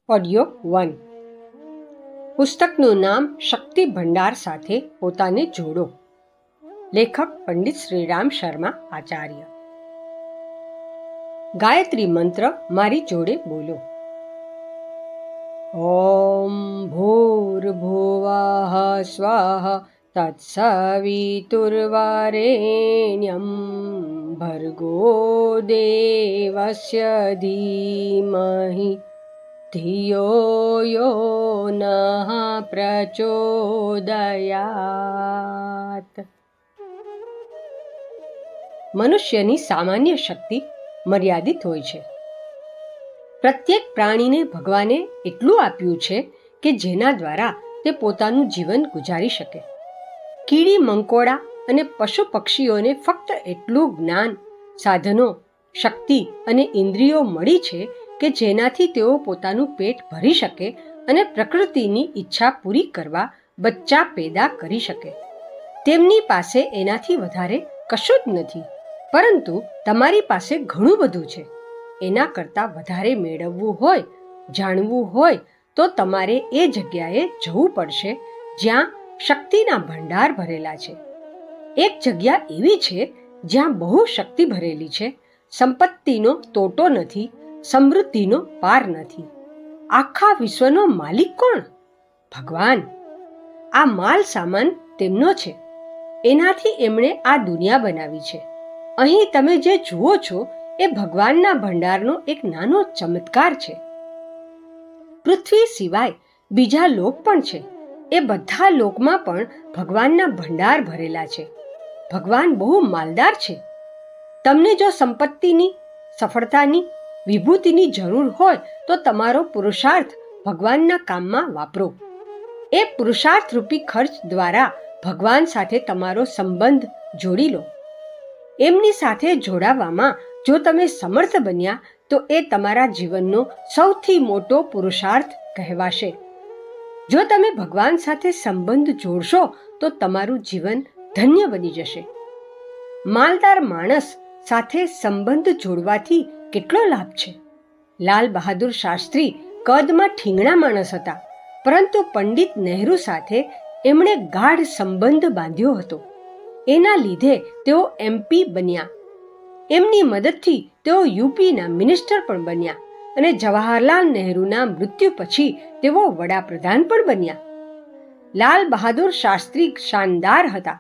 Audio 1. પુસ્તકનું નામ શક્તિ ભંડાર સાથે પોતાને જોડો. લેખક પંડિત શ્રીરામ શર્મા આચાર્ય. ગાયત્રી મંત્ર મારી જોડે બોલો. ઓમ ભૂર્ભુવઃ સ્વઃ તત્સવિતુર્વરેણ્યં ભર્ગો દેવસ્ય ધીમહિ ધિયો યો નઃ પ્રચોદયાત. મનુષ્યની સામાન્ય શક્તિ મર્યાદિત હોય છે. પ્રત્યેક પ્રાણીને ભગવાને એટલું આપ્યું છે કે જેના દ્વારા તે પોતાનું જીવન ગુજારી શકે. કીડી મંકોડા અને પશુ પક્ષીઓને ફક્ત એટલું જ્ઞાન, સાધનો, શક્તિ અને ઇન્દ્રિયો મળી છે કે જેનાથી તેઓ પોતાનું પેટ ભરી શકે અને પ્રકૃતિની ઈચ્છા પૂરી કરવા બચ્ચા પેદા કરી શકે. તેમની પાસે એનાથી વધારે કશું જ નથી. પરંતુ તમારી પાસે ઘણું બધું છે. એના કરતાં વધારે મેળવવું હોય, જાણવું હોય તો તમારે એ જગ્યાએ જવું પડશે જ્યાં શક્તિના ભંડાર ભરેલા છે. એક જગ્યા એવી છે જ્યાં બહુ શક્તિ ભરેલી છે. સંપત્તિનો તોટો નથી, સમૃદ્ધિનો પાર નથી. આખા વિશ્વનો માલિક કોણ? ભગવાન. આ માલ સામાન તેમનો છે. એનાથી એમણે આ દુનિયા બનાવી છે. અહીં તમે જે જુઓ છો એ ભગવાનના ભંડારનો એક નાનો ચમત્કાર છે. પૃથ્વી સિવાય બીજા લોક પણ છે. એ બધા લોકમાં પણ ભગવાનના ભંડાર ભરેલા છે. ભગવાન બહુ માલદાર છે. તમને જો સંપત્તિની, સફળતાની, વિભૂતિની જરૂર હોય તો તમારો પુરુષાર્થ ભગવાનના કામમાં વાપરો. એ પુરુષાર્થ રૂપી ખર્ચ દ્વારા ભગવાન સાથે તમારો સંબંધ જોડી લો. એમની સાથે જોડાવામાં જો તમે સમર્થ બન્યા તો એ તમારા જીવનનો સૌથી મોટો પુરુષાર્થ કહેવાશે. જો તમે ભગવાન સાથે સંબંધ જોડશો તો તમારું જીવન ધન્ય બની જશે. માલદાર માણસ સાથે સંબંધ જોડવાથી કેટલો લાભ છે. લાલ બહાદુર શાસ્ત્રી કદમાં ઠીંગણા માણસ હતા, પરંતુ પંડિત નહેરુ સાથે એમણે ગાઢ સંબંધ બાંધ્યો હતો. એના લીધે તેઓ MP બન્યા. એમની મદદથી તેઓ UPના મિનિસ્ટર પણ બન્યા અને જવાહરલાલ નહેરુના મૃત્યુ પછી તેઓ વડાપ્રધાન પણ બન્યા. લાલ બહાદુર શાસ્ત્રી શાનદાર હતા.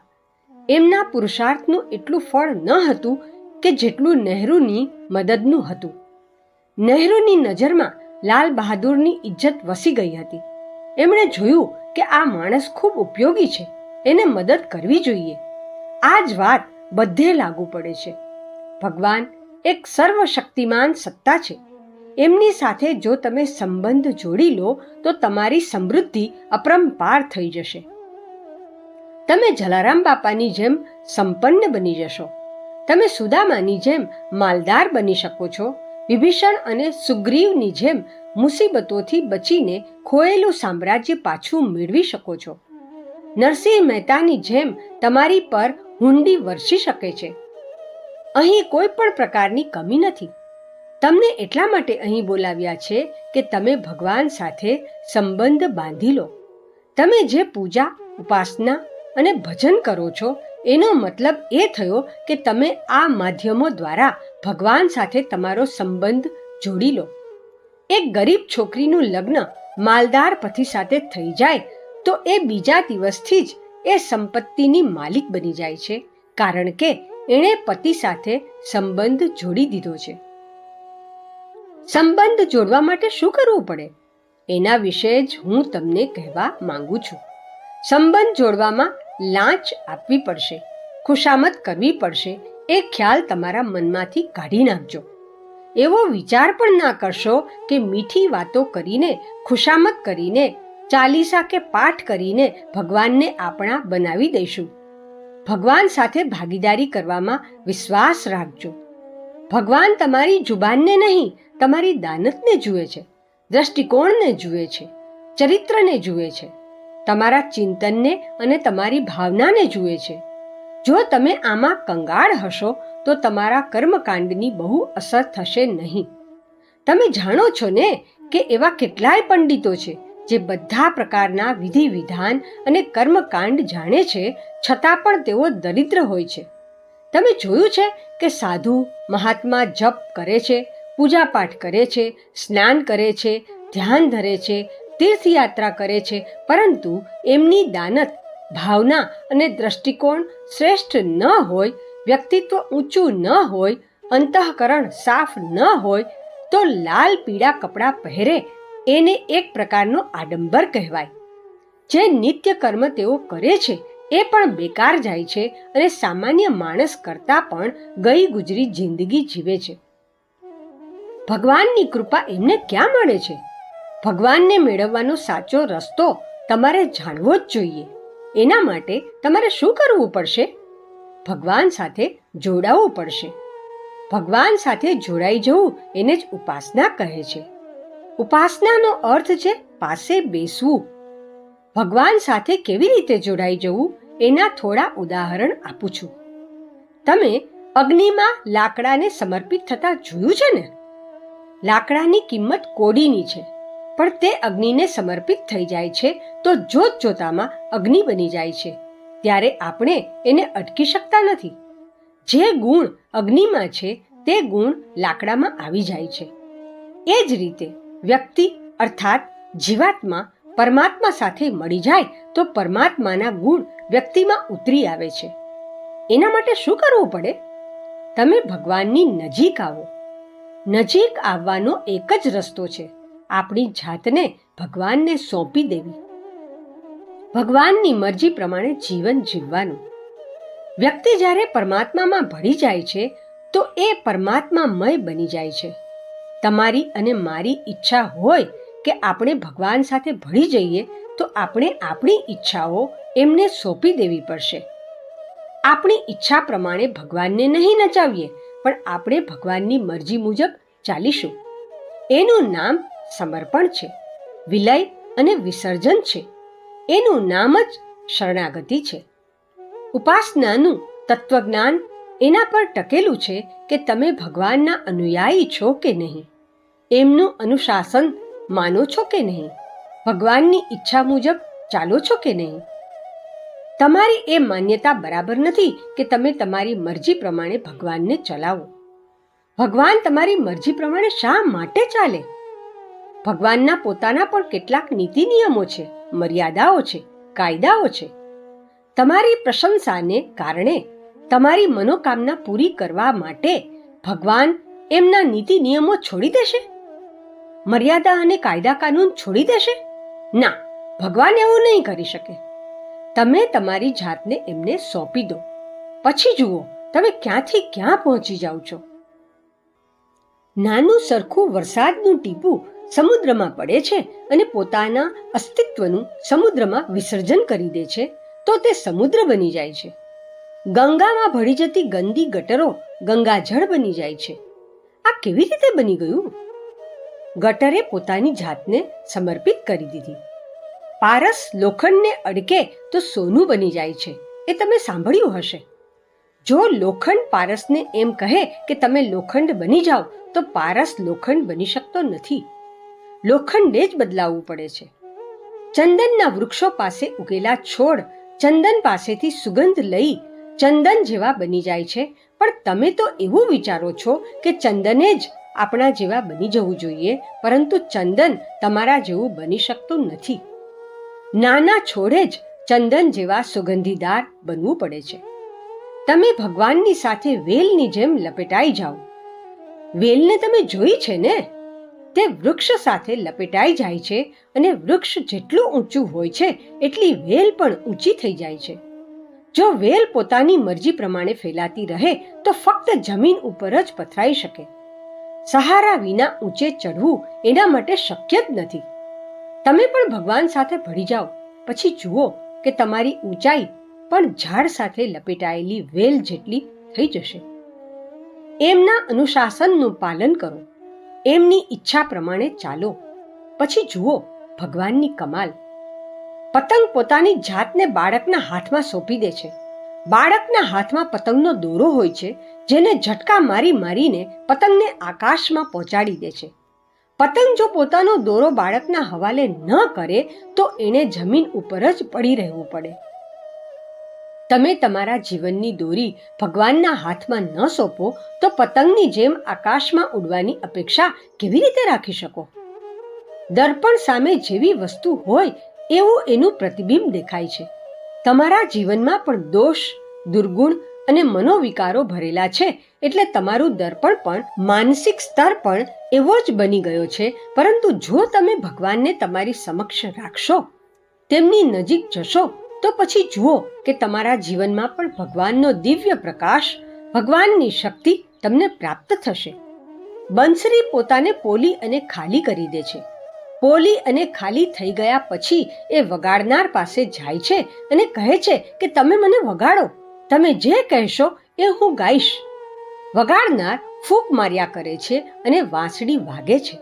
એમના પુરુષાર્થનું એટલું ફળ ન હતું કે જેટલું નહેરુની મદદનું હતું. નહેરુની નજરમાં લાલ બહાદુરની ઇજ્જત વસી ગઈ હતી. એમણે જોયું કે આ માણસ ખૂબ ઉપયોગી છે, એને મદદ કરવી જોઈએ. આ જ વાત બધે લાગુ પડે છે. ભગવાન એક સર્વશક્તિમાન સત્તા છે. એમની સાથે જો તમે સંબંધ જોડી લો તો તમારી સમૃદ્ધિ અપરંપાર થઈ જશે. તમે જલારામ બાપાની જેમ સંપન્ન બની જશો. તમે સુદામાની જેમ માલદાર બની શકો છો. વિભીષણ અને સુગ્રીવની જેમ મુસીબતોથી બચીને ખોયેલું સામ્રાજ્ય પાછું મેળવી શકો છો. નરસિંહ મહેતાની જેમ તમારી પર હુંડી વરસી શકે છે. અહીં કોઈ પણ પ્રકારની કમી નથી. તમને એટલા માટે અહીં બોલાવ્યા છે કે તમે ભગવાન સાથે સંબંધ બાંધી લો. તમે જે પૂજા, ઉપાસના અને ભજન કરો છો એનો મતલબ એ થયો કે તમે આ માધ્યમો દ્વારા ભગવાન સાથે તમારો સંબંધ જોડી લો. એક ગરીબ છોકરીનું લગ્ન માલદાર પતિ સાથે થઈ જાય તો એ બીજા દિવસથી જ એ સંપત્તિની માલિક બની જાય છે, કારણ કે એણે પતિ સાથે સંબંધ જોડી દીધો છે. સંબંધ જોડવા માટે શું કરવું પડે એના વિશે જ હું તમને કહેવા માંગુ છું. સંબંધ જોડવામાં લાંચ આપવી પડશે, ખુશામત કરવી પડશે. એ ખ્યાલ તમારા મનમાંથી કાઢી નાખજો. એવો વિચાર પણ ના કરશો કે મીઠી વાતો કરીને, ખુશામત કરીને, ચાલીસા કે પાઠ કરીને ભગવાનને આપણા બનાવી દઈશું. ભગવાન સાથે ભાગીદારી કરવામાં વિશ્વાસ રાખજો. ભગવાન તમારી જુબાનને નહીં, તમારી દાનતને જુએ છે, દ્રષ્ટિકોણને જુએ છે, ચરિત્રને જુએ છે, તમારા ચિંતનને અને તમારી ભાવનાને જુએ છે. જો તમે આમાં કંગાળ હશો તો તમારા કર્મકાંડની બહુ અસર થશે નહીં. તમે જાણો છો ને કે એવા કેટલાય પંડિતો છે જે બધા પ્રકારના વિધિ વિધાન અને કર્મકાંડ જાણે છે, છતાં પણ તેઓ દરિદ્ર હોય છે. તમે જોયું છે કે સાધુ મહાત્મા જપ કરે છે, પૂજાપાઠ કરે છે, સ્નાન કરે છે, ધ્યાન ધરે છે, તીર્થયાત્રા કરે છે, પરંતુ એમની દાનત, ભાવના અને દ્રષ્ટિકોણ શ્રેષ્ઠ ન હોય, વ્યક્તિત્વ ઊંચું ન હોય, અંતઃકરણ સાફ ન હોય, તો લાલ પીળા કપડાં પહેરે એને એક પ્રકારનો આડંબર કહેવાય. જે નિત્ય કર્મ તેઓ કરે છે એ પણ બેકાર જાય છે અને સામાન્ય માણસ કરતાં પણ ગઈ ગુજરી જિંદગી જીવે છે. ભગવાનની કૃપા એમને ક્યાં મળે છે? ભગવાનને મેળવવાનો સાચો રસ્તો તમારે જાણવો જ જોઈએ. એના માટે તમારે શું કરવું પડશે? ભગવાન સાથે જોડાવવું પડશે. ભગવાન સાથે જોડાઈ જવું એને જ ઉપાસના કહે છે. ઉપાસનાનો અર્થ છે પાસે બેસવું. ભગવાન સાથે કેવી રીતે જોડાઈ જવું એના થોડા ઉદાહરણ આપું છું. તમે અગ્નિમાં લાકડાને સમર્પિત થતા જોયું છે ને? લાકડાની કિંમત કોડીની છે, પણ તે અગ્નિને સમર્પિત થઈ જાય છે તો જોત જોતામાં અગ્નિ બની જાય છે. ત્યારે આપણે એને અટકી શકતા નથી. જે ગુણ અગ્નિમાં છે તે ગુણ લાકડામાં આવી જાય છે. એ જ રીતે વ્યક્તિ અર્થાત જીવાત્મા પરમાત્મા સાથે મળી જાય તો પરમાત્માના ગુણ વ્યક્તિમાં ઉતરી આવે છે. એના માટે શું કરવું પડે? તમે ભગવાનની નજીક આવો. નજીક આવવાનો એક જ રસ્તો છે, આપણી જાતને ભગવાનને સોંપી દેવી. ભગવાનની મરજી પ્રમાણે જીવન જીવવાનું. વ્યક્તિ જ્યારે પરમાત્મામાં ભળી જાય છે તો એ પરમાત્મામય બની જાય છે. તમારી અને મારી ઈચ્છા હોય કે આપણે ભગવાન સાથે ભળી જઈએ તો આપણે આપણી ઈચ્છાઓ એમને સોંપી દેવી પડશે. આપણી ઈચ્છા પ્રમાણે ભગવાનને નહીં નચાવીએ, પણ આપણે ભગવાનની મરજી મુજબ ચાલીશું. એનું નામ સમર્પણ છે, વિલય અને વિસર્જન છે. એનું નામ જ શરણાગતિ છે. ઉપાસનાનું તત્વજ્ઞાન એના પર ટકેલું છે કે તમે ભગવાનના અનુયાયી છો કે નહીં, એમનું અનુશાસન માનો છો કે નહીં, ભગવાનની ઈચ્છા મુજબ ચાલો છો કે નહીં. તમારી એ માન્યતા બરાબર નથી કે તમે તમારી મરજી પ્રમાણે ભગવાનને ચલાવો. ભગવાન તમારી મરજી પ્રમાણે શા માટે ચાલે? ભગવાનના પોતાના પણ કેટલાક નીતિ નિયમો છે, મર્યાદાઓ છે, કાયદાઓ છે. તમારી પ્રશંસાને કારણે તમારી મનોકામના પૂરી કરવા માટે ભગવાન એમના નીતિ નિયમો છોડી દેશે? મર્યાદા અને કાયદા કાનૂન છોડી દેશે? ના, ભગવાન એવું નહીં કરી શકે. તમે તમારી જાતને એમને સોંપી દો, પછી જુઓ તમે ક્યાંથી ક્યાં પહોંચી જાઓ છો. નાનું સરખું વરસાદનું ટીપું સમુદ્રમાં પડે છે અને પોતાના અસ્તિત્વનું સમુદ્રમાં વિસર્જન કરી દે છે તો તે સમુદ્ર બની જાય છે. ગંગામાં ભળી જતી ગંદી ગટરો ગંગાજળ બની જાય છે. આ કેવી રીતે બની ગયું? ગટરે પોતાની જાતને સમર્પિત કરી દીધી. પારસ લોખંડને અડકે તો સોનું બની જાય છે, એ તમે સાંભળ્યું હશે. જો લોખંડ પારસને એમ કહે કે તમે લોખંડ બની જાઓ તો પારસ લોખંડ બની શકતો નથી. લોખંડે જ બદલાવવું પડે છે. ચંદનના વૃક્ષો પાસે ઉગેલા છોડ ચંદન પાસેથી સુગંધ લઈ ચંદન જેવા બની જાય છે, પણ તમે તો એવું વિચારો છો કે ચંદને જ આપણા જેવા બની જવું જોઈએ, પરંતુ ચંદન તમારા જેવું બની શકતું નથી. નાના છોડે જ ચંદન જેવા સુગંધીદાર બનવું પડે છે. તમે ભગવાનની સાથે વેલની જેમ લપેટાઈ જાઓ. વેલને તમે જોઈ છે ને? તે વૃક્ષ સાથે લપેટાઈ જાય છે અને વૃક્ષ જેટલું ઊંચું હોય છે એટલી વેલ પણ ઊંચી થઈ જાય છે. જો વેલ પોતાની મરજી પ્રમાણે ફેલાતી રહે તો ફક્ત જમીન ઉપર જ પથરાઈ શકે. સહારા વિના ઊંચે ચડવું એના માટે શક્ય જ નથી. તમે પણ ભગવાન સાથે ભળી જાઓ, પછી જુઓ કે તમારી ઊંચાઈ પણ ઝાડ સાથે લપેટાયેલી વેલ જેટલી થઈ જશે. એમના અનુશાસનનું પાલન કરો, એમની ઈચ્છા પ્રમાણે ચાલો, પછી જુઓ ભગવાનની કમાલ. પતંગ પોતાની જાતને બાળકના હાથમાં સોંપી દે છે. બાળકના હાથમાં પતંગનો દોરો હોય છે, જેને ઝટકા મારી મારીને પતંગને આકાશમાં પહોંચાડી દે છે. પતંગ જો પોતાનો દોરો બાળકના હવાલે ન કરે તો એને જમીન ઉપર જ પડી રહેવું પડે. તમે તમારા જીવનની દોરી ભગવાનના હાથમાં ન સોંપો તો પતંગની જેમ આકાશમાં ઉડવાની અપેક્ષા કેવી રીતે રાખી શકો? દર્પણ સામે જેવી વસ્તુ હોય એવું એનું પ્રતિબિંબ દેખાય છે. તમારા જીવનમાં પણ દોષ, દુર્ગુણ અને મનોવિકારો ભરેલા છે, એટલે તમારું દર્પણ પણ માનસિક સ્તર પણ એવો જ બની ગયો છે. પરંતુ જો તમે ભગવાનને તમારી સમક્ષ રાખશો, તેમની નજીક જશો, તો પછી જુઓ કે તમારા જીવનમાં પણ ભગવાનનો દિવ્ય પ્રકાશ, ભગવાનની શક્તિ તમને પ્રાપ્ત થશે. બંસરી પોતાને પોલી અને ખાલી કરી દે છે. પોલી અને ખાલી થઈ ગયા પછી એ વગાડનાર પાસે જાય છે અને કહે છે કે તમે મને વગાડો, તમે જે કહેશો એ હું ગાઈશ. વગાડનાર ફૂંક માર્યા કરે છે અને વાંસળી વાગે છે.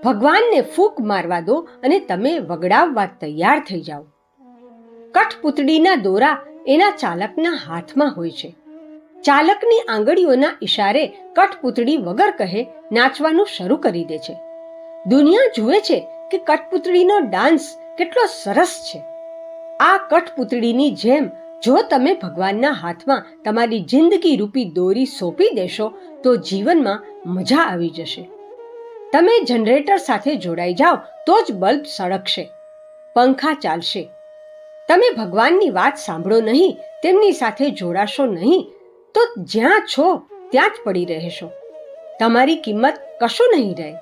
ભગવાનને ફૂંક મારવા દો અને તમે વગડાવવા તૈયાર થઈ જાઓ. કઠપૂતળીના દોરા એના ચાલકના હાથમાં હોય છે. ચાલકની આંગળીઓના ઈશારે કઠપૂતળી વગર કહે નાચવાનું શરૂ કરી દે છે. દુનિયા જુએ છે કે કઠપૂતળીનો ડાન્સ કેટલો સરસ છે. આ કઠપૂતળીની જેમ જો તમે ભગવાનના હાથમાં તમારી જિંદગી રૂપી દોરી સોંપી દેશો તો જીવનમાં મજા આવી જશે. તમે જનરેટર સાથે જોડાઈ જાઓ તો જ બલ્બ સળગશે, પંખા ચાલશે. તમે ભગવાનની વાત સાંભળો નહીં, તેમની સાથે જોડાશો નહીં, તો જ્યાં છો ત્યાં જ પડી રહેશો. તમારી કિંમત કશું નહીં રહે.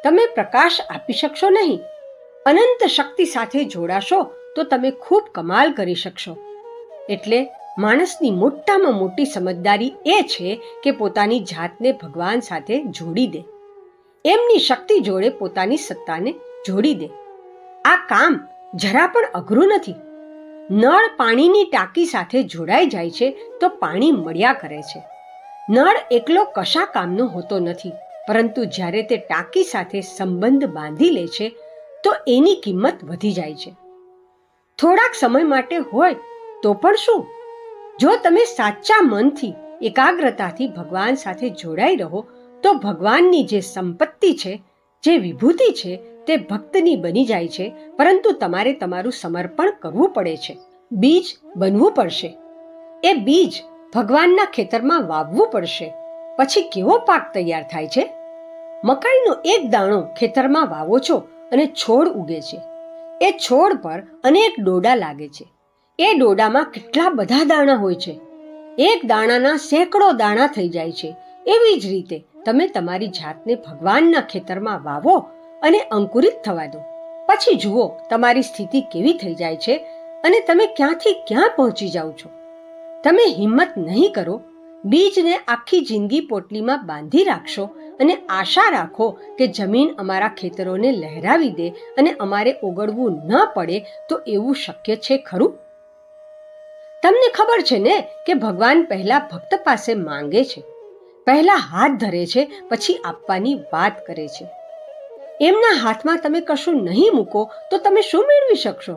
તમે પ્રકાશ આપી શકશો નહીં. અનંત શક્તિ સાથે જોડાશો તો તમે ખૂબ કમાલ કરી શકશો. એટલે માણસની મોટામાં મોટી સમજદારી એ છે કે પોતાની જાતને ભગવાન સાથે જોડી દે, એમની શક્તિ જોડે પોતાની સત્તાને જોડી દે. આ કામ જરા પણ અઘરું નથી. નળ પાણીની ટાંકી સાથે જોડાઈ જાય છે તો પાણી મળ્યા કરે છે. નળ એકલો કશા કામનો હોતો નથી, પરંતુ જ્યારે તે ટાંકી સાથે સંબંધ બાંધી લે છે તો એની કિંમત વધી જાય છે. થોડાક સમય માટે હોય તો પણ શું, જો તમે સાચા મનથી, એકાગ્રતાથી ભગવાન સાથે જોડાઈ રહો તો ભગવાનની જે સંપત્તિ છે, જે વિભૂતિ છે, તે ભક્તની બની જાય છે. પરંતુ તમારે તમારું સમર્પણ કરવું પડે છે. બીજ બનવું પડશે. એ બીજ ભગવાનના ખેતરમાં વાવવું પડશે. પછી કેવો પાક તૈયાર થાય છે? મકાઈનો એક દાણો ખેતરમાં વાવો છો અને છોડ ઉગે છે. એ છોડ પર અનેક ડોડા લાગે છે. એ ડોડામાં કેટલા બધા દાણા હોય છે. એક દાણાના સેંકડો દાણા થઈ જાય છે. એવી જ રીતે તમે તમારી જાતને ભગવાનના ખેતરમાં વાવો અને અંકુરિત થવા દો. પછી જુઓ તમારી સ્થિતિ કેવી થઈ જાય છે અને તમે ક્યાંથી ક્યાં પહોંચી જાઓ છો. તમે હિંમત નહીં કરો, બીજને આખી જિંદગી પોટલીમાં બાંધી રાખશો અને આશા રાખો કે જમીન અમારા ખેતરોને લહેરાવી દે અને અમારે ઓગળવું ન પડે, તો એવું શક્ય છે ખરું? તમને ખબર છે ને કે ભગવાન પહેલા ભક્ત પાસે માંગે છે, પહેલા હાથ ધરે છે, પછી આપવાની વાત કરે છે. એમના હાથમાં તમે કશું નહીં મૂકો તો તમે શું મેળવી શકશો?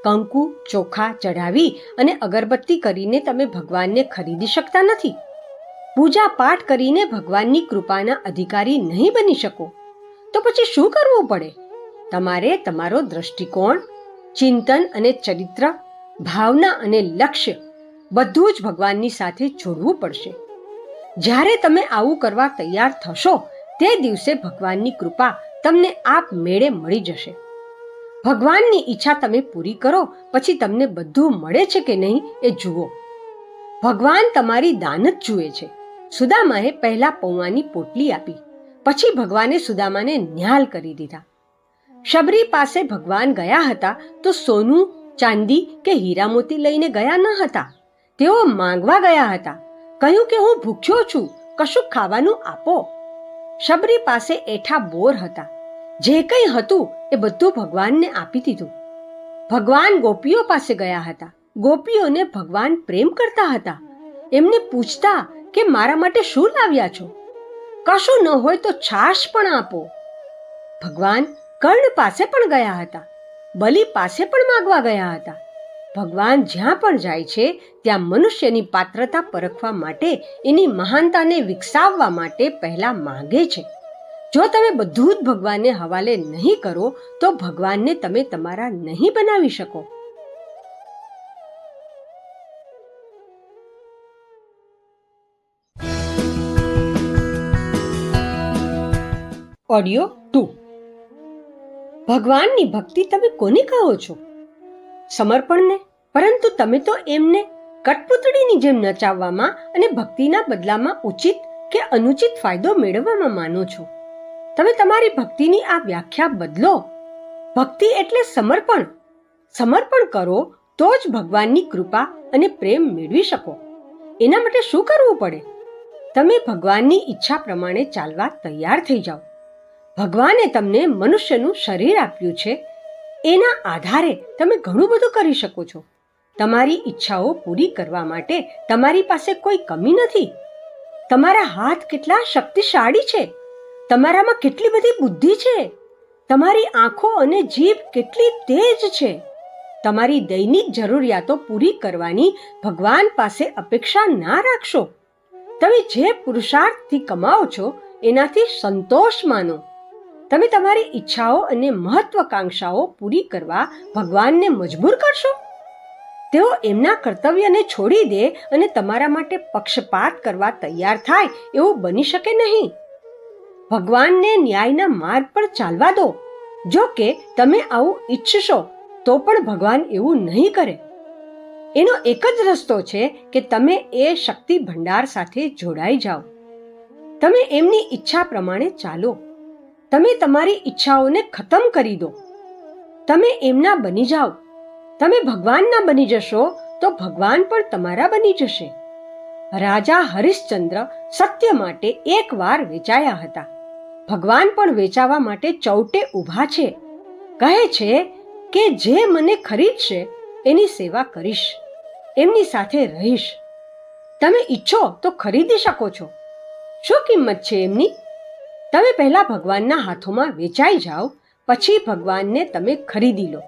કંકુ, ચોખા ચઢાવી અને અગરબત્તી કરીને તમે ભગવાનને ખરીદી શકતા નથી. પૂજા પાઠ કરીને ભગવાનની કૃપાના અધિકારી નહીં બની શકો. તો પછી શું કરવું પડે? તમારે તમારો દ્રષ્ટિકોણ, ચિંતન અને ચરિત્ર, ભાવના અને લક્ષ્ય બધું જ ભગવાનની સાથે જોડવું પડશે. જ્યારે તમે આવું કરવા તૈયાર થશો તે દિવસે ભગવાનની કૃપા તમને આપમેળે મળી જશે. ભગવાનની ઈચ્છા તમે પૂરી કરો પછી તમને બધું મળે છે કે નહીં એ જુઓ. ભગવાન તમારી દાન જ જુએ છે. સુદામાએ પહેલા પૌવાની પોટલી આપી, પછી ભગવાને સુદામાને ન્યાલ કરી દીધા. શબરી પાસે ભગવાન ગયા હતા તો સોનું, ચાંદી કે હીરા મોતી લઈને ગયા ન હતા. તેઓ માંગવા ગયા હતા. કહ્યું કે હું ભૂખ્યો છું, કશું ખાવાનું આપો. શબરી પાસે એઠા બોર હતા. જે કંઈ હતું એ બધું ભગવાનને આપી દીધું. ભગવાન ગોપીઓ પાસે ગયા હતા. ગોપીઓને ભગવાન પ્રેમ કરતા હતા. એમને પૂછતા કે મારા માટે શું લાવ્યા છો? કશું ન હોય તો છાશ પણ આપો. ભગવાન કર્ણ પાસે પણ ગયા હતા. બલિ પાસે પણ માંગવા ગયા હતા. ભગવાન જ્યાં પણ જાય છે ત્યાં મનુષ્યની પાત્રતા પરખવા માટે, એની મહાનતાને વિકસાવવા માટે પહેલા માંગે છે. જો તમે બધું જ ભગવાનને હવાલે નહીં કરો તો ભગવાનને તમે તમારા નહીં બનાવી શકો. ઓડિયો 2. ભગવાનની ભક્તિ તમે કોને કહો છો? સમર્પણને. પરંતુ તમે તો એમને કઠપૂતળીની જેમ નચાવવામાં અને ભક્તિના બદલામાં ઉચિત કે અનુચિત ફાયદો મેળવવામાં માનો છો. તમે તમારી ભક્તિની આ વ્યાખ્યા બદલો. ભક્તિ એટલે સમર્પણ. સમર્પણ કરો તો જ ભગવાનની કૃપા અને પ્રેમ મેળવી શકો. એના માટે શું કરવું પડે? તમે ભગવાનની ઈચ્છા પ્રમાણે ચાલવા તૈયાર થઈ જાઓ. ભગવાને તમને મનુષ્યનું શરીર આપ્યું છે. એના આધારે તમે ઘણું બધું કરી શકો છો. તમારી ઈચ્છાઓ પૂરી કરવા માટે તમારી પાસે કોઈ કમી નથી. તમારા હાથ કેટલા શક્તિશાળી છે. તમારામાં કેટલી બધી બુદ્ધિ છે. તમારી આંખો અને જીભ કેટલી તેજ છે. તમારી દૈનિક જરૂરિયાતો પૂરી કરવાની ભગવાન પાસે અપેક્ષા ના રાખશો. તમે જે પુરુષાર્થથી કમાઓ છો એનાથી સંતોષ માનો. તમે તમારી ઈચ્છાઓ અને મહત્વાકાંક્ષાઓ પૂરી કરવા ભગવાનને મજબૂર કરશો? તેઓ એમના કર્તવ્યને છોડી દે અને તમારા માટે પક્ષપાત કરવા તૈયાર થાય એવું બની શકે નહીં. ભગવાનને ન્યાયના માર્ગ પર ચાલવા દો. જો કે તમે આવું ઈચ્છશો તો પણ ભગવાન એવું નહીં કરે. એનો એક જ રસ્તો છે કે તમે એ શક્તિ ભંડાર સાથે જોડાઈ જાઓ. તમે એમની ઈચ્છા પ્રમાણે ચાલો. તમે તમારી ઈચ્છાઓને ખતમ કરી દો. તમે એમના બની જાઓ. તમે ભગવાનના બની જશો તો ભગવાન પણ તમારા બની જશે. રાજા હરિશ્ચંદ્ર સત્ય માટે એકવાર વેચાયા હતા. ભગવાન પણ વેચાવા માટે ચૌટે ઊભા છે. કહે છે કે જે મને ખરીદશે એની સેવા કરીશ, એમની સાથે રહીશ. તમે ઈચ્છો તો ખરીદી શકો છો. શું કિંમત છે એમની? તમે પહેલા ભગવાનના હાથોમાં વેચાઈ જાઓ, પછી ભગવાનને તમે ખરીદી લો.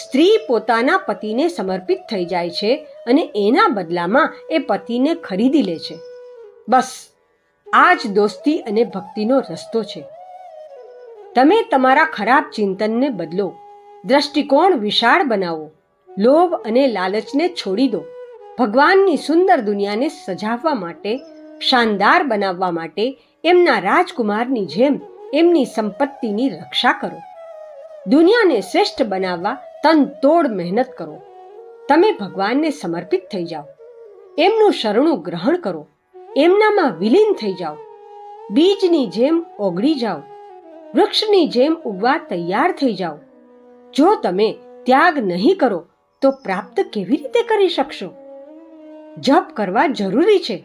સ્ત્રી પોતાના પતિને સમર્પિત થઈ જાય છે અને એના બદલામાં એ પતિને ખરીદી લે છે. બસ આ જ દોસ્તી અને ભક્તિનો રસ્તો છે. તમે તમારા ખરાબ ચિંતનને બદલો. દ્રષ્ટિકોણ વિશાળ બનાવો. લોભ અને લાલચને છોડી દો. ભગવાનની સુંદર દુનિયાને સજાવવા માટે, શાનદાર બનાવવા માટે એમના રાજકુમારની જેમ એમની સંપત્તિની રક્ષા કરો. દુનિયાને શ્રેષ્ઠ બનાવવા તનતોડ મહેનત કરો. તમે ભગવાનને સમર્પિત થઈ જાઓ. એમનું શરણું ગ્રહણ કરો. એમનામાં વિલીન થઈ જાઓ. બીજની જેમ ઓગળી જાઓ. વૃક્ષની જેમ ઉગવા તૈયાર થઈ જાઓ. જો તમે ત્યાગ નહીં કરો તો પ્રાપ્ત કેવી રીતે કરી શકશો? જપ કરવા જરૂરી છે,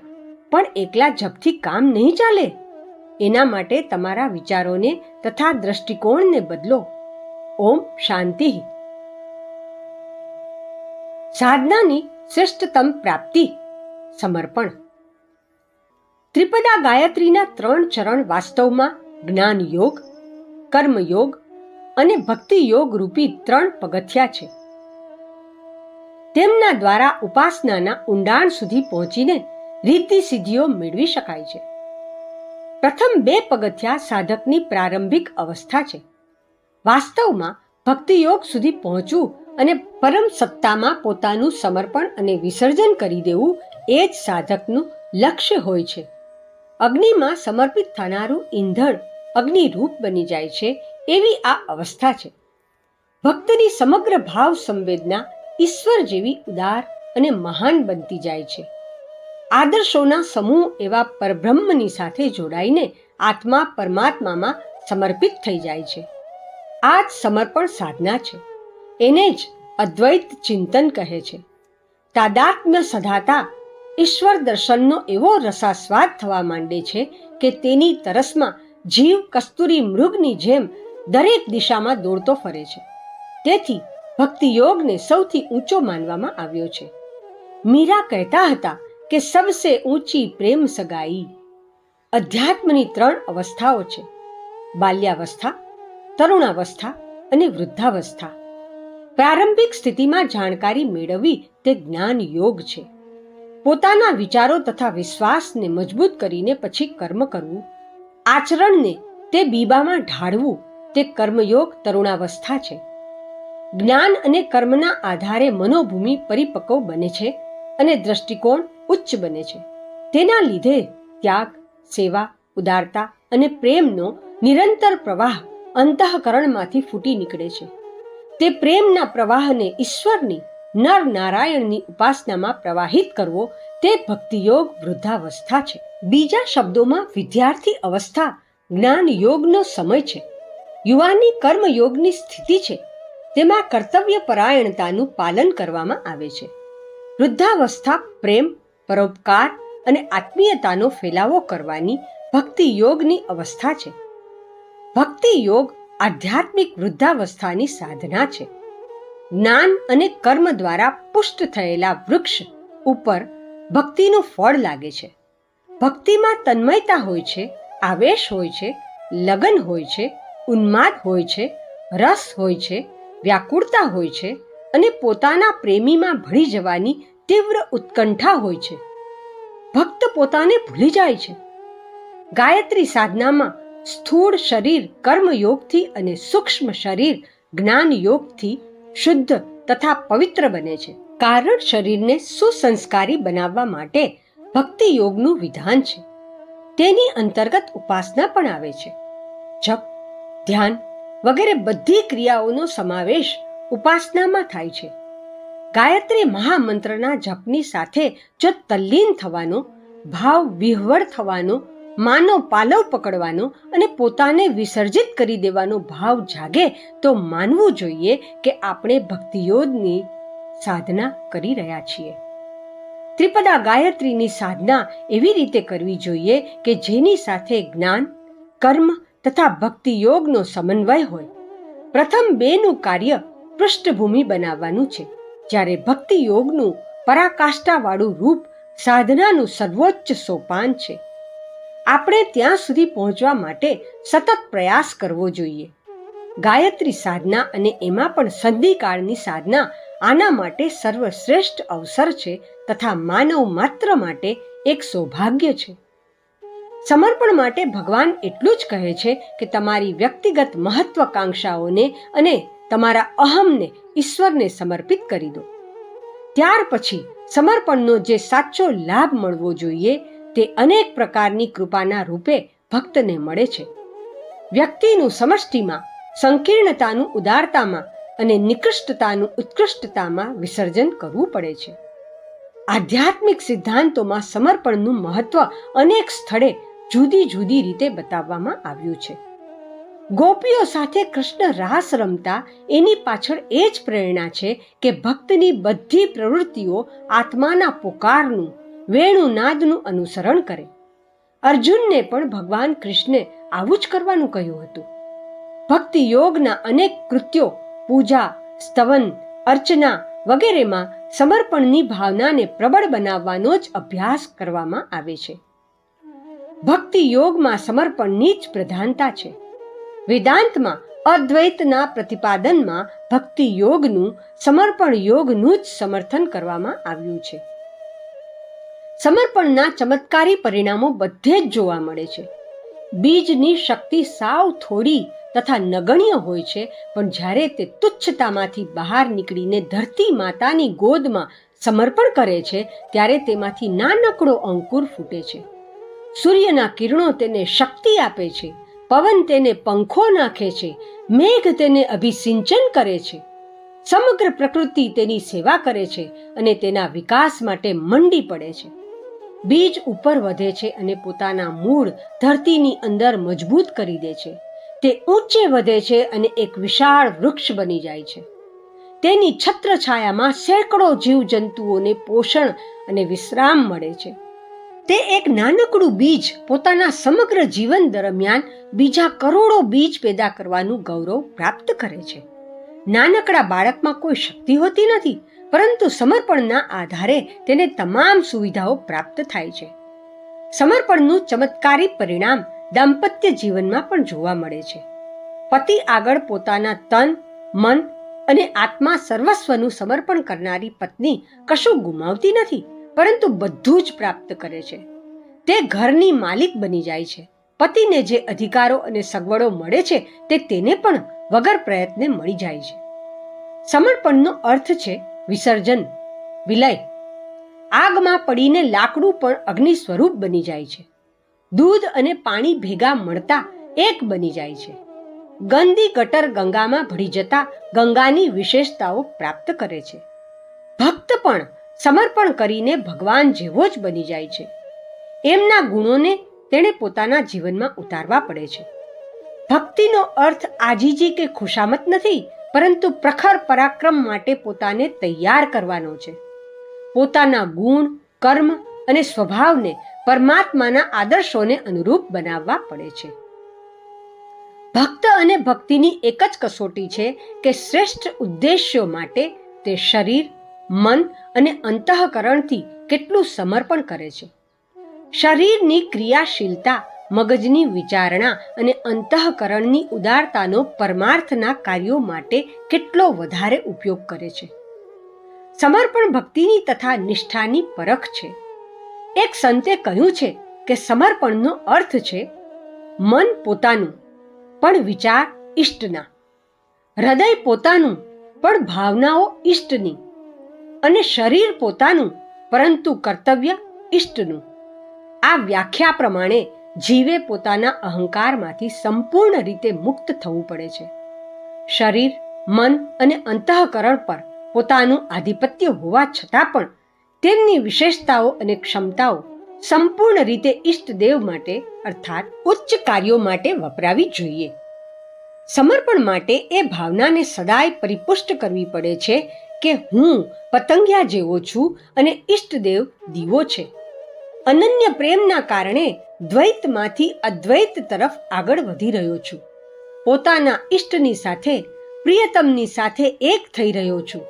પણ એકલા જપથી કામ નહીં ચાલે. એના માટે તમારા વિચારોને તથા દ્રષ્ટિકોણને બદલો. ઓમ શાંતિ. સાધનાની શ્રેષ્ઠતમ પ્રાપ્તિ સમર્પણ. ત્રિપદા ગાયત્રીના 3 ચરણ વાસ્તવમાં જ્ઞાન યોગ, કર્મ યોગ અને ભક્તિ યોગ રૂપી 3 પગથિયા છે. તેમના દ્વારા ઉપાસનાના ઊંડાણ સુધી પહોંચીને રીતિ સિદ્ધિઓ મેળવી શકાય છે. પ્રથમ 2 પગથિયા સાધકની પ્રારંભિક અવસ્થા છે. વાસ્તવમાં ભક્તિ યોગ સુધી પહોંચવું અને પરમ સત્તામાં પોતાનું સમર્પણ અને વિસર્જન કરી દેવું એ જ સાધકનું લક્ષ્ય હોય છે. અગ્નિમાં સમર્પિત થનારું ઈંધણ અગ્નિરૂપ બની જાય છે એવી આ અવસ્થા છે. ભક્તની સમગ્ર ભાવ સંવેદના ઈશ્વર જેવી ઉદાર અને મહાન બનતી જાય છે. આદર્શોના સમૂહ એવા પરબ્રહ્મની સાથે જોડાઈને આત્મા પરમાત્મામાં સમર્પિત થઈ જાય છે. આ જ સમર્પણ સાધના છે. એને જ અદ્વૈત ચિંતન કહે છે. તાદાત્મ્ય સધાતા ઈશ્વર દર્શનનો એવો રસાસ્વાદ થવા માંડે છે કે તેની તરસમાં જીવ કસ્તુરી મૃગની જેમ દરેક દિશામાં દોડતો ફરે છે. તેથી ભક્તિ યોગને સૌથી ઊંચો માનવામાં આવ્યો છે. મીરા કહેતા હતા કે સબસે ઊંચી પ્રેમ સગાઈ. અધ્યાત્મની 3 અવસ્થાઓ છે: બાલ્યાવસ્થા, તરુણાવસ્થા અને વૃદ્ધાવસ્થા. પ્રારંભિક સ્થિતિમાં જાણકારી મેળવવી તે જ્ઞાન યોગ છે. પોતાના વિચારો તથા વિશ્વાસને મજબૂત કરીને પછી કર્મ કરવું, આચરણને તે બીબામાં ઢાળવું તે કર્મયોગ તરુણાવસ્થા છે. જ્ઞાન અને કર્મના આધારે મનોભૂમિ પરિપક્વ બને છે અને દ્રષ્ટિકોણ ઉચ્ચ બને છે. તેના લીધે ત્યાગ, સેવા, ઉદારતા અને પ્રેમનો નિરંતર પ્રવાહ અંતઃકરણમાંથી ફૂટી નીકળે છે. તે પ્રેમના પ્રવાહને ઈશ્વરની નર નારાયણની ઉપાસનામાં પ્રવાહિત કરવો તે ભક્તિયોગ વૃદ્ધાવસ્થા છે. બીજા શબ્દોમાં વિદ્યાર્થી અવસ્થા જ્ઞાન યોગનો સમય છે. યુવાની કર્મયોગની સ્થિતિ છે. તેમાં કર્તવ્ય પરાયણતાનું પાલન કરવામાં આવે છે. વૃદ્ધાવસ્થા પ્રેમ, પરોપકાર અને આત્મીયતાનો ફેલાવો કરવાની ભક્તિ યોગની અવસ્થા છે. ભક્તિ યોગ આધ્યાત્મિક વૃદ્ધાવસ્થાની સાધના છે. જ્ઞાન અને કર્મ દ્વારા પુષ્ટ થયેલા વૃક્ષ ઉપર ભક્તિનું ફળ લાગે છે. ભક્તિમાં તન્મયતા હોય છે, આવેશ હોય છે, લગન હોય છે, ઉન્માદ હોય છે, રસ હોય છે, વ્યાકુળતા હોય છે અને પોતાના પ્રેમીમાં ભળી જવાની તીવ્ર ઉત્કંઠા હોય છે. ભક્ત પોતાને ભૂલી જાય છે. ગાયત્રી સાધનામાં સ્થૂળ શરીર કર્મયોગથી અને સૂક્ષ્મ શરીર જ્ઞાન યોગથી શુદ્ધ તથા પવિત્ર બને છે. કારણ શરીરને સુસંસ્કારી બનાવવા માટે ભક્તિ યોગનું વિધાન છે. તેની અંતર્ગત ઉપાસના પણ આવે છે. જપ, ધ્યાન વગેરે બધી ક્રિયાઓનો સમાવેશ ઉપાસનામાં થાય છે. ગાયત્રી મહામંત્રના જપની સાથે જો તલ્લીન થવાનો, ભાવ વિહ્વળ થવાનો, માનો પાલવ પકડવાનો અને પોતાને વિસર્જિત કરી દેવાનો ભાવ જાગે તો માનવું જોઈએ કે આપણે ભક્તિયોગની સાધના કરી રહ્યા છીએ. ત્રિપદા ગાયત્રીની સાધના એવી રીતે કરવી જોઈએ કે જેની સાથે જ્ઞાન, કર્મ તથા ભક્તિયોગનો સમન્વય હોય. પ્રથમ બેનું કાર્ય પૃષ્ઠભૂમિ બનાવવાનું છે, જ્યારે ભક્તિયોગનું પરાકાષ્ઠાવાળું રૂપ સાધનાનું સર્વોચ્ચ સોપાન છે. આપણે ત્યાં સુધી પહોંચવા માટે સતત પ્રયાસ કરવો જોઈએ. ગાયત્રી સાધના અને એમાં પણ સંધિકાળની સાધના આના માટે સર્વશ્રેષ્ઠ અવસર છે તથા માનવ માત્ર માટે એક સૌભાગ્ય છે. સમર્પણ માટે ભગવાન એટલું જ કહે છે કે તમારી વ્યક્તિગત મહત્વાકાંક્ષાઓને અને તમારા અહમને ઈશ્વરને સમર્પિત કરી દો. ત્યાર પછી સમર્પણનો જે સાચો લાભ મળવો જોઈએ તે અનેક પ્રકારની કૃપાના રૂપે ભક્તને મળે છે. વ્યક્તિનું સમષ્ટિમાં, સંકીર્ણતાનું ઉદારતામાં અને નિકૃષ્ટતાનું ઉત્કૃષ્ટતામાં વિસર્જન કરવું પડે છે. આધ્યાત્મિક સિદ્ધાંતોમાં સમર્પણનું મહત્વ અનેક સ્થળે જુદી જુદી રીતે બતાવવામાં આવ્યું છે. ગોપીઓ સાથે કૃષ્ણ રાસ રમતા એની પાછળ એ જ પ્રેરણા છે કે ભક્તની બધી પ્રવૃત્તિઓ આત્માના પોકારનું, વેણુનાદનું અનુસરણ કરે. અર્જુનને પણ ભગવાન કૃષ્ણે આવું જ કરવાનું કહ્યું હતું. ભક્તિ યોગના અનેક કૃત્યો, પૂજા, સ્તવન, અર્ચના વગેરેમાં સમર્પણની ભાવનાને પ્રબળ બનાવવાનો જ અભ્યાસ કરવામાં આવે છે. ભક્તિ યોગમાં સમર્પણની જ પ્રધાનતા છે. વેદાંતમાં અદ્વૈતના પ્રતિપાદનમાં ભક્તિ યોગનું સમર્પણ યોગનું જ સમર્થન કરવામાં આવ્યું છે. સમર્પણના ચમત્કારી પરિણામો બધે જ જોવા મળે છે. બીજની શક્તિ સાવ થોડી તથા નગણ્ય હોય છે, પણ જ્યારે તે તુચ્છતામાંથી બહાર નીકળીને ધરતી માતાની ગોદમાં સમર્પણ કરે છે ત્યારે તેમાંથી નાનકડો અંકુર ફૂટે છે. સૂર્યના કિરણો તેને શક્તિ આપે છે, પવન તેને પંખો નાખે છે, મેઘ તેને અભિસિંચન કરે છે, સમગ્ર પ્રકૃતિ તેની સેવા કરે છે અને તેના વિકાસ માટે મંડી પડે છે. બીજ ઉપર વધે છે અને પોતાના મૂળ ધરતીની અંદર મજબૂત કરી દે છે. તે ઊંચે વધે છે અને એક વિશાળ વૃક્ષ બની જાય છે. તેની છત્રછાયામાં સેંકડો જીવજંતુઓને પોષણ અને વિશ્રામ મળે છે. તે એક નાનકડું બીજ પોતાના સમગ્ર જીવન દરમિયાન બીજા કરોડો બીજ પેદા કરવાનું ગૌરવ પ્રાપ્ત કરે છે. નાનકડા બાળકમાં કોઈ શક્તિ હોતી નથી, પરંતુ સમર્પણના આધારે તેને તમામ સુવિધાઓ પ્રાપ્ત થાય છે. સમર્પણનું ચમત્કારી પરિણામ દાંપત્ય જીવનમાં પણ જોવા મળે છે. પતિ આગળ પોતાના તન, મન અને આત્મા સર્વસ્વનું સમર્પણ કરનારી પત્ની કશું ગુમાવતી નથી, પરંતુ બધું જ પ્રાપ્ત કરે છે. તે ઘરની માલિક બની જાય છે. પતિને જે અધિકારો અને સગવડો મળે છે તે તેને પણ વગર પ્રયત્ને મળી જાય છે. સમર્પણનો અર્થ છે વિસર્જન, વિલય. આગમાં પડીને લાકડું પણ અગ્નિ સ્વરૂપ બની જાય છે. દૂધ અને પાણી ભેગા મળતા એક બની જાય છે. ગંદી ગટર ગંગામાં ભળી જતા ગંગાની વિશેષતાઓ પ્રાપ્ત કરે છે. ભક્ત પણ સમર્પણ કરીને ભગવાન જેવો જ બની જાય છે. એમના ગુણોને તેણે પોતાના જીવનમાં ઉતારવા પડે છે. ભક્તિનો અર્થ આજીજી કે ખુશામત નથી, પરંતુ પ્રખર પરાક્રમ માટે પોતાને તૈયાર કરવાનો છે. પોતાના ગુણ, કર્મ અને સ્વભાવને પરમાત્માના આદર્શોને અનુરૂપ બનાવવા પડે છે. ભક્ત અને ભક્તિની એક જ કસોટી છે કે શ્રેષ્ઠ ઉદ્દેશ્યો માટે તે શરીર, મન અને અંતઃકરણથી કેટલું સમર્પણ કરે છે. શરીરની ક્રિયાશીલતા, મગજની વિચારણા અને અંતઃકરણની ઉદારતાનો પરમાર્થના કાર્યો માટે કેટલો વધારે ઉપયોગ કરે છે. સમર્પણ ભક્તિની તથા નિષ્ઠાની પરખ છે. એક સંતે કહ્યું છે કે સમર્પણનો અર્થ છે મન પોતાનું પણ વિચાર ઈષ્ટના, હૃદય પોતાનું પણ ભાવનાઓ ઈષ્ટની, અને શરીર પોતાનું પરંતુ કર્તવ્ય ઈષ્ટનું. આ વ્યાખ્યા પ્રમાણે જીવે પોતાના અહંકારમાંથી સંપૂર્ણ રીતે મુક્ત થવું પડે છે. શરીર, મન અને અંતઃકરણ પર પોતાનું આધિપત્ય હોવા છતાં પણ તેમની વિશેષતાઓ અને ક્ષમતાઓ સંપૂર્ણ રીતે ઈષ્ટદેવ માટે અર્થાત ઉચ્ચ કાર્યો માટે વપરાવી જોઈએ. સમર્પણ માટે એ ભાવનાને સદાય પરિપુષ્ટ કરવી પડે છે કે હું પતંગિયા જેવો છું અને ઈષ્ટદેવ દીવો છે. અનન્ય પ્રેમના કારણે દ્વૈતમાંથી અદ્વૈત તરફ આગળ વધી રહ્યો છું. પોતાના ઈષ્ટની સાથે, પ્રિયતમની સાથે એક થઈ રહ્યો છું.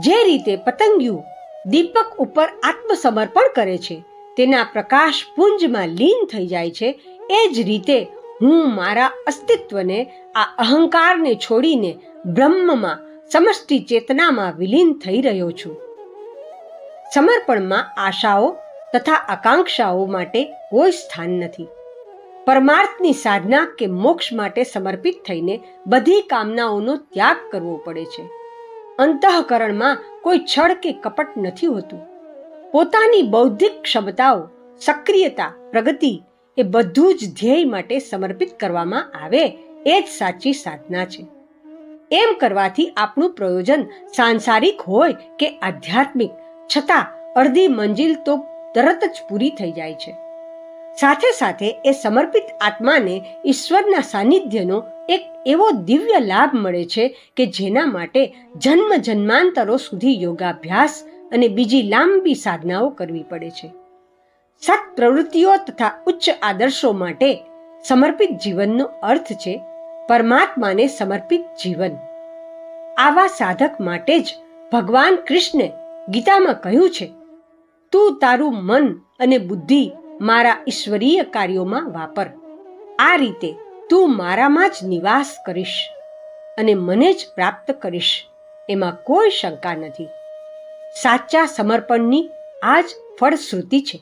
જે રીતે પતંગિયું દીપક ઉપર આત્મસમર્પણ કરે છે, તેના પ્રકાશ પુંજમાં લીન થઈ જાય છે, એ જ રીતે હું મારા અસ્તિત્વને, આ અહંકારને છોડીને બ્રહ્મમાં, સમષ્ટિ ચેતનામાં વિલીન થઈ રહ્યો છું. સમર્પણમાં આશાઓ તથા આકાંક્ષાઓ માટે કોઈ સ્થાન નથી. પરમાર્થની સાધના કે મોક્ષ માટે સમર્પિત થઈને બધી કામનાઓનો ત્યાગ કરવો પડે છે. અંતઃકરણમાં કોઈ છળ કે કપટ નથી હોતું. પોતાની બૌદ્ધિક ક્ષમતાઓ, સક્રિયતા, પ્રગતિ એ બધું જ ધ્યેય માટે સમર્પિત કરવામાં આવે એ જ સાચી સાધના છે. એમ કરવાથી આપણું પ્રયોજન સાંસારિક હોય કે આધ્યાત્મિક, છતાં અડધી મંજિલ તો તરત જ પૂરી થઈ જાય છે. સાથે સાથે એ સમર્પિત આત્માને ઈશ્વરના સાનિધ્યનો એક એવો દિવ્ય લાભ મળે છે કે જેના માટે જન્મ જન્માંતરો સુધી યોગાભ્યાસ અને બીજી લાંબી સાધનાઓ કરવી પડે છે. સત પ્રવૃત્તિઓ તથા ઉચ્ચ આદર્શો માટે સમર્પિત જીવનનો અર્થ છે પરમાત્માને સમર્પિત જીવન. આવા સાધક માટે જ ભગવાન કૃષ્ણે ગીતામાં કહ્યું છે, તું તારું મન અને બુદ્ધિ મારા ઈશ્વરીય કાર્યોમાં વાપર. આ રીતે તું મારામાં જ નિવાસ કરીશ અને મને જ પ્રાપ્ત કરીશ, એમાં કોઈ શંકા નથી. સાચા સમર્પણની આ જ ફળશ્રુતિ છે.